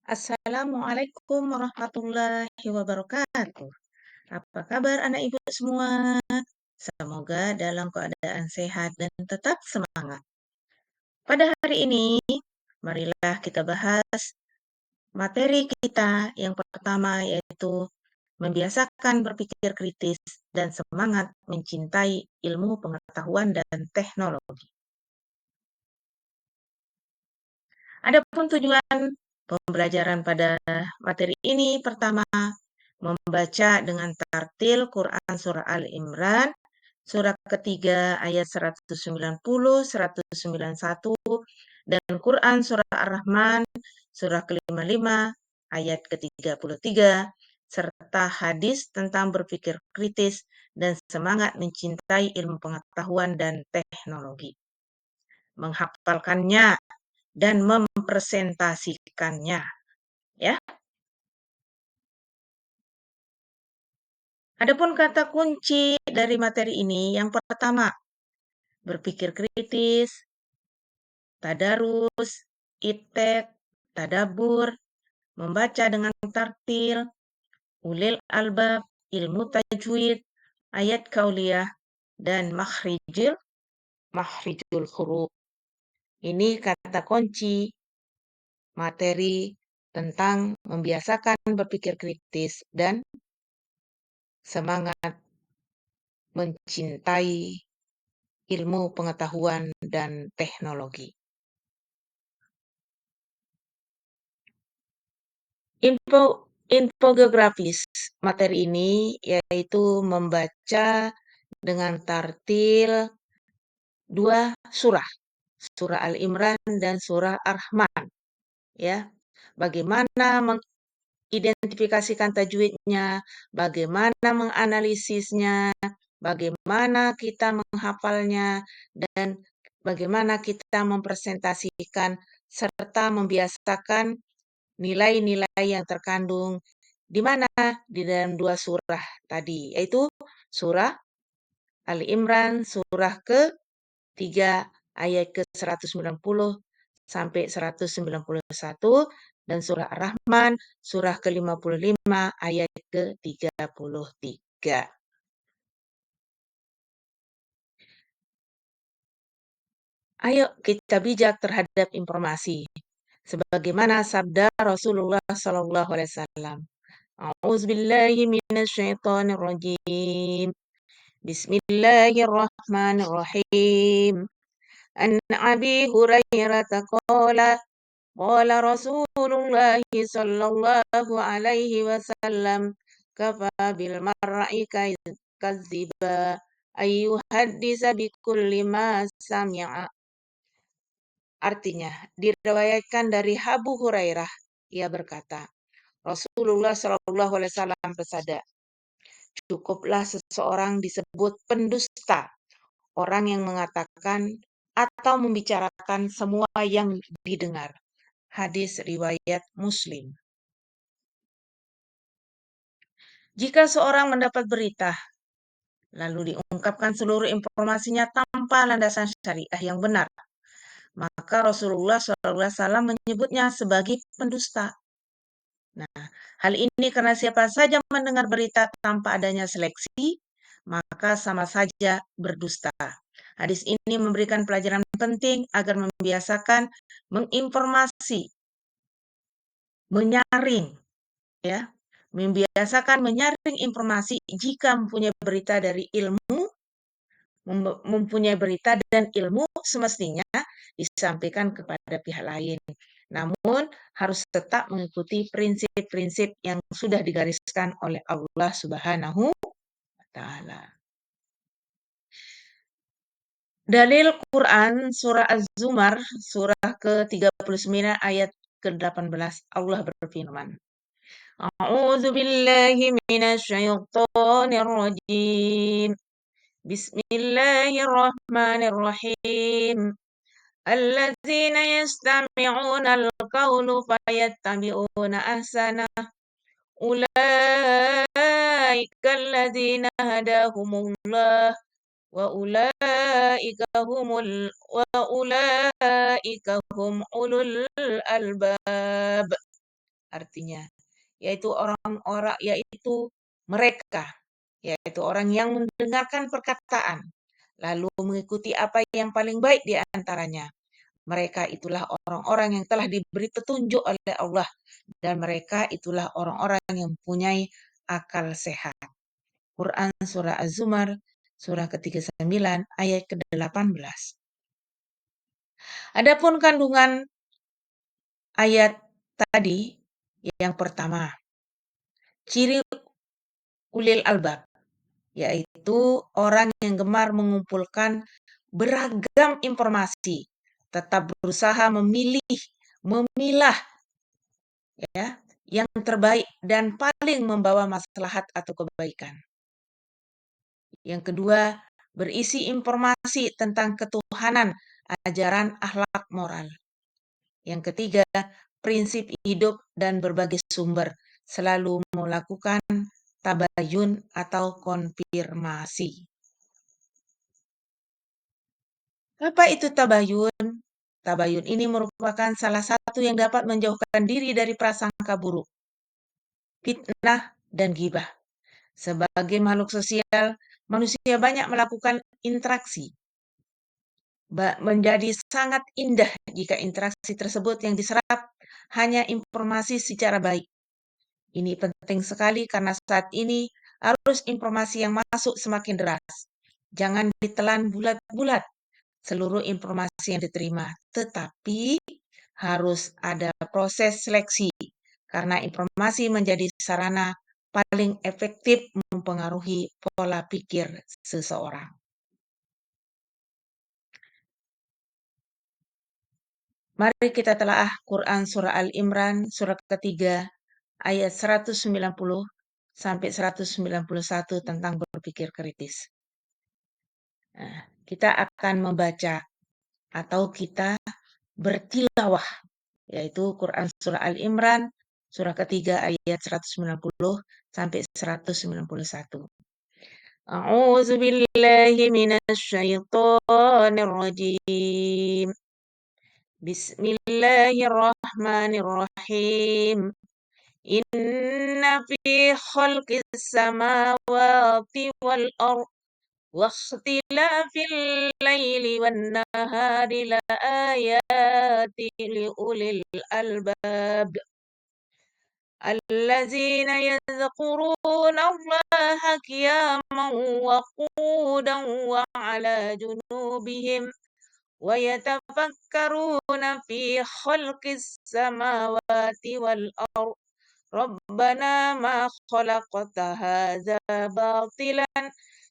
Assalamualaikum warahmatullahi wabarakatuh. Apa kabar anak ibu semua? Semoga dalam keadaan sehat dan tetap semangat. Pada hari ini, marilah kita bahas materi kita yang pertama yaitu membiasakan berpikir kritis dan semangat mencintai ilmu pengetahuan dan teknologi. Adapun tujuan pembelajaran pada materi ini pertama, membaca dengan tartil Quran Surah Ali Imran, surah ketiga ayat 190, 191, dan Quran Surah Ar-Rahman, surah ke-55 ayat ke-33, serta hadis tentang berpikir kritis dan semangat mencintai ilmu pengetahuan dan teknologi. Menghafalkannya dan mempresentasikannya, ya. Adapun kata kunci dari materi ini yang pertama, berpikir kritis, tadarus, itek, tadabur, membaca dengan tartil, ulil albab, ilmu tajwid, ayat kauliyah, dan mahrijul huruf. Ini kata kunci materi tentang membiasakan berpikir kritis dan semangat mencintai ilmu pengetahuan dan teknologi. Infografis materi ini yaitu membaca dengan tartil dua surah, surah Al-Imran dan surah Ar-Rahman, ya. Bagaimana mengidentifikasikan tajwidnya, bagaimana menganalisisnya, bagaimana kita menghafalnya, dan bagaimana kita mempresentasikan serta membiasakan nilai-nilai yang terkandung di mana? Di dalam dua surah tadi, yaitu surah Ali Imran, surah ke-3 ayat ke-190 sampai 191, dan surah Ar-Rahman, surah ke-55 ayat ke-33. Ayo kita bijak terhadap informasi. Sebagaimana sabda Rasulullah SAW. A'udzubillahi minasyaitonirrajim. Bismillahirrahmanirrahim. An Abi Hurairah qala qala Rasulullah sallallahu alaihi wasallam kafa bil mar'i kadziba ayyuhaddisa bikulli ma sami'a. Artinya, diriwayatkan dari Abu Hurairah, ia berkata, Rasulullah Shallallahu Alaihi Wasallam bersabda, cukuplah seseorang disebut pendusta, orang yang mengatakan atau membicarakan semua yang didengar. Hadis riwayat Muslim. Jika seorang mendapat berita, lalu diungkapkan seluruh informasinya tanpa landasan syariah yang benar, maka Rasulullah SAW menyebutnya sebagai pendusta. Nah, hal ini karena siapa saja mendengar berita tanpa adanya seleksi, maka sama saja berdusta. Hadis ini memberikan pelajaran penting agar membiasakan menginformasi, menyaring, ya, membiasakan menyaring informasi jika mempunyai berita dari ilmu, mempunyai berita dan ilmu semestinya disampaikan kepada pihak lain. Namun harus tetap mengikuti prinsip-prinsip yang sudah digariskan oleh Allah Subhanahu wa taala. Dalil Quran surah Az-Zumar surah ke-39 ayat ke-18 Allah berfirman. A'udzu billahi minasyaitonir rajim. Bismillahirrahmanirrahim. Alladzina yastami'una al-qawlu fayattabi'una ahsana. Ulaika alladzina hadahumullah wa ulaika hum ulul albab. artinya, yaitu orang-orang yaitu mereka, yaitu orang yang mendengarkan perkataan, lalu mengikuti apa yang paling baik di antaranya. Mereka itulah orang-orang yang telah diberi petunjuk oleh Allah dan mereka itulah orang-orang yang mempunyai akal sehat. Quran Surah Az-Zumar, Surah ke-39, ayat ke-18. Adapun kandungan ayat tadi, yang pertama, ciri ulil albab, yaitu orang yang gemar mengumpulkan beragam informasi, tetap berusaha memilah ya, yang terbaik dan paling membawa maslahat atau kebaikan. Yang kedua, berisi informasi tentang ketuhanan, ajaran akhlak moral. Yang ketiga, prinsip hidup dan berbagai sumber, selalu melakukan tabayun atau konfirmasi. Apa itu tabayun? Tabayun ini merupakan salah satu yang dapat menjauhkan diri dari prasangka buruk, fitnah, dan ghibah. Sebagai makhluk sosial, manusia banyak melakukan interaksi. Menjadi sangat indah jika interaksi tersebut yang diserap hanya informasi secara baik. Ini penting sekali karena saat ini arus informasi yang masuk semakin deras. Jangan ditelan bulat-bulat seluruh informasi yang diterima, tetapi harus ada proses seleksi karena informasi menjadi sarana paling efektif mempengaruhi pola pikir seseorang. Mari kita telaah Quran Surah Al-Imran, surah ketiga, ayat 190 sampai 191 tentang berpikir kritis. Nah, kita akan membaca atau kita bertilawah, yaitu Quran Surah Al-Imran, surah ketiga ayat 190 sampai 191. A'udzu billahi minasy syaithanir rajim. Bismillahirrahmanirrahim. Inna fi khalqis samawati wal ardh wa ikhtilafil laili wan nahari la ayatin li ulil albab. الذين يذكرون الله قياما وقودا وعلى جنوبهم ويتفكرون في خلق السماوات والأرض ربنا ما خلقت هذا باطلا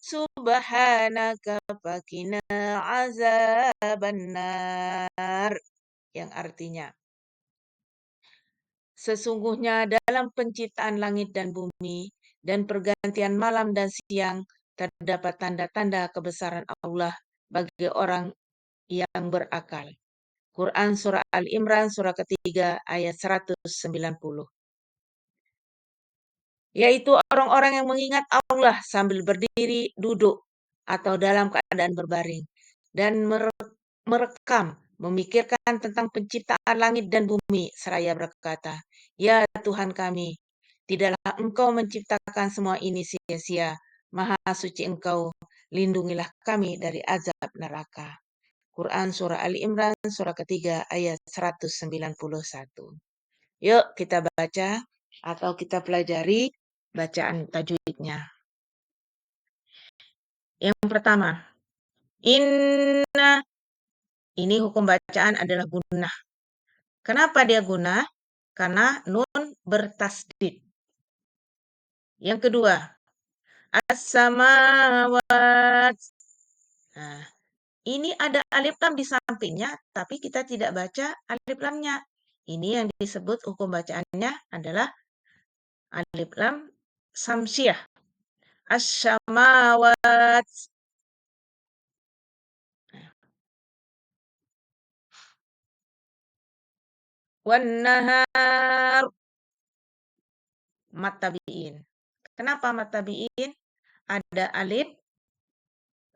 سبحانك فقنا عذاب النار, yang artinya, sesungguhnya dalam penciptaan langit dan bumi dan pergantian malam dan siang terdapat tanda-tanda kebesaran Allah bagi orang yang berakal. Quran Surah Al-Imran surah ketiga ayat 190. Yaitu orang-orang yang mengingat Allah sambil berdiri, duduk, atau dalam keadaan berbaring. Dan merekam, memikirkan tentang penciptaan langit dan bumi, seraya berkata, "Ya Tuhan kami, tidaklah Engkau menciptakan semua ini sia-sia. Maha suci Engkau, lindungilah kami dari azab neraka." Quran Surah Al-Imran surah ketiga ayat 191. Yuk kita baca atau kita pelajari bacaan tajwidnya. Yang pertama, inna. Ini hukum bacaan adalah gunnah. Kenapa dia gunnah? Karena nun bertasdid. Yang kedua, as-samawat. Nah, ini ada alif lam di sampingnya, tapi kita tidak baca alif lamnya. Ini yang disebut hukum bacaannya adalah alif lam samsiah. As-samawat. Wan nahar. Mat tabi'in. Kenapa mat tabi'in? Ada alif,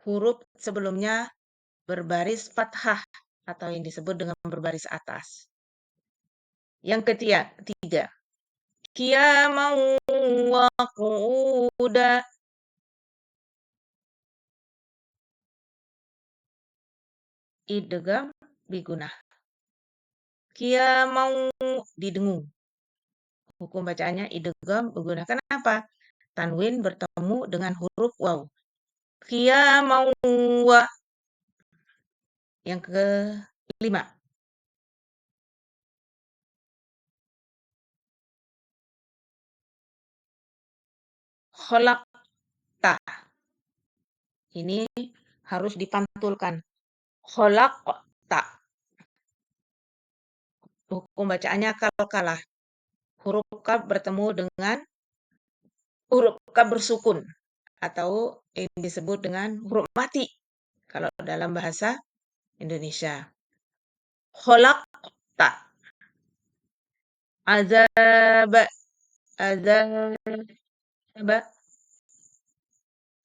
huruf sebelumnya berbaris fathah atau yang disebut dengan berbaris atas. Yang ketiga, qiyaman wa qu'uda. Idgham bigunah. Qiyaman didengung. Hukum bacaannya idgham bigunah. Kenapa? Tanwin bertemu dengan huruf waw. Qiyaman wa. Yang kelima. Khalaqta. Ini harus dipantulkan. Khalaqta. Hukum bacaannya kalkalah. Huruf kaf bertemu dengan huruf kaf bersukun atau yang disebut dengan huruf mati kalau dalam bahasa Indonesia. Khalaqta. Azab. Azab.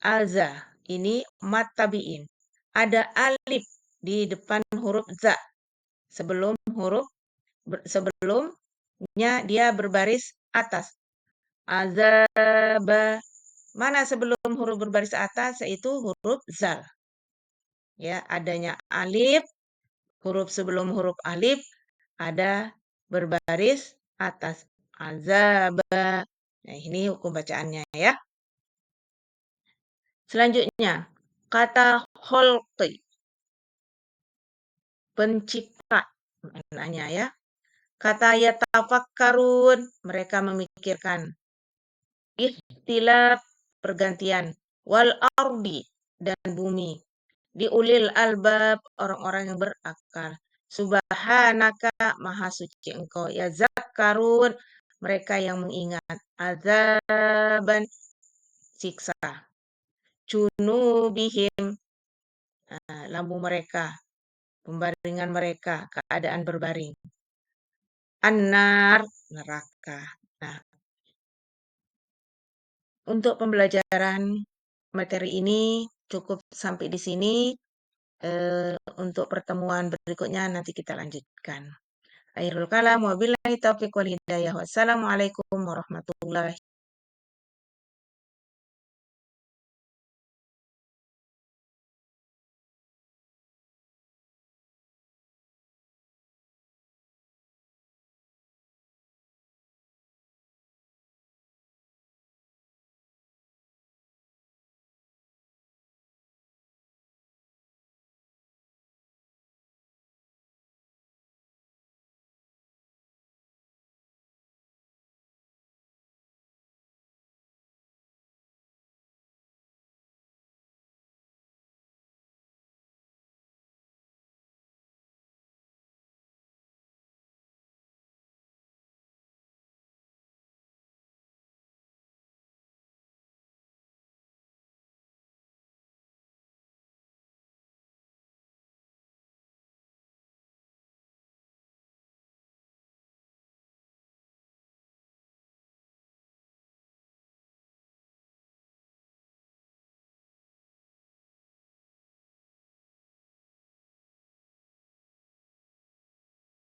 Aza. Ini mat tabi'in. Ada alif di depan huruf za. Sebelumnya dia berbaris atas. Azab. Mana sebelum huruf berbaris atas? Yaitu huruf zal. Ya, adanya alif, huruf sebelum huruf alif ada berbaris atas. Azab. Nah, ini hukum bacaannya ya. Selanjutnya, kata kholqi. Pencipta maknanya ya. Kata yatafakkarun, mereka memikirkan. Ikhtilaf, pergantian. Wal ardi, dan bumi. Diulil albab, orang-orang yang berakal. Subhanaka, maha suci engkau. Ya zakkarun, mereka yang mengingat. Azaban, siksa. Junubihim, lambung mereka. Pembaringan mereka, keadaan berbaring. An-nar, neraka. Nah, untuk pembelajaran materi ini cukup sampai di sini. Untuk pertemuan berikutnya nanti kita lanjutkan. Akhirul kalam, wabillahi taufiq wal hidayah. Wassalamualaikum warahmatullahi